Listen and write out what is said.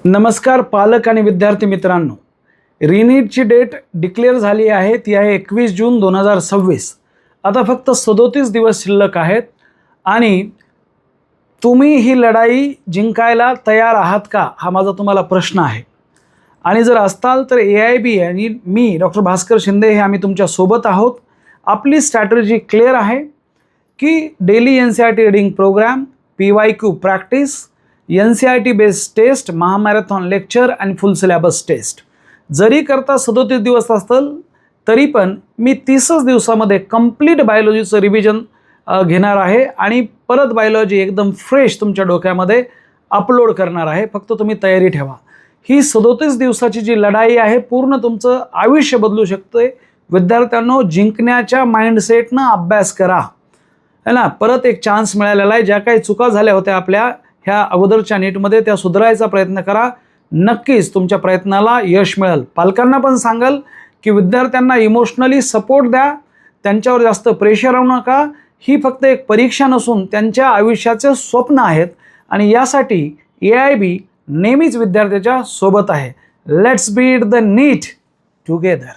नमस्कार पालक आणि विद्यार्थी मित्रांनो, रिनीटची डेट डिक्लेअर झाली आहे. ती आहे 21 जून 2026. आता फक्त 37 दिवस शिल्लक आहेत आणि तुम्ही ही लढाई जिंकायला तयार आहात का, हा माझा तुम्हाला प्रश्न आहे. आणि जर असताल तर AIB आणि मी डॉक्टर भास्कर शिंदे हे आम्ही तुमच्या सोबत आहोत. आपली स्ट्रॅटेजी क्लिअर आहे की daily NCERT reading programme, PYQ practice, NCERT based test, महामॅरेथॉन लेक्चर आणि फुल सिलेबस टेस्ट. जरी करता 37 दिवस असतील तरी पण मी 30च दिवसामध्ये कंप्लीट बायोलॉजीचं रिव्हिजन घेणार आहे आणि परत बायोलॉजी एकदम फ्रेश तुमच्या डोक्यामध्ये अपलोड करणार आहे. फक्त तुम्ही तयारी ठेवा. ही 37 दिवसाची जी लढाई आहे पूर्ण तुमचं आयुष्य बदलू शकते. विद्यार्थ्यांनो, जिंकण्याच्या माइंडसेटनं अभ्यास करा, है ना. परत एक चान्स मिळालेला आहे. ज्या काही चुका झाल्या होत्या आपल्या ह्या अगोदरच्या नीटमध्ये त्या सुधारायचा प्रयत्न करा. नक्कीच तुमच्या प्रयत्नाला यश मिळेल. पालकांना पण सांगाल की विद्यार्थ्यांना इमोशनली सपोर्ट द्या, त्यांच्यावर जास्त प्रेशर आणू नका. ही फक्त एक परीक्षा नसून त्यांच्या आयुष्याचे स्वप्न आहेत आणि यासाठी AIB नेहमीच विद्यार्थ्याच्या सोबत आहे. Let's beat the NEET together.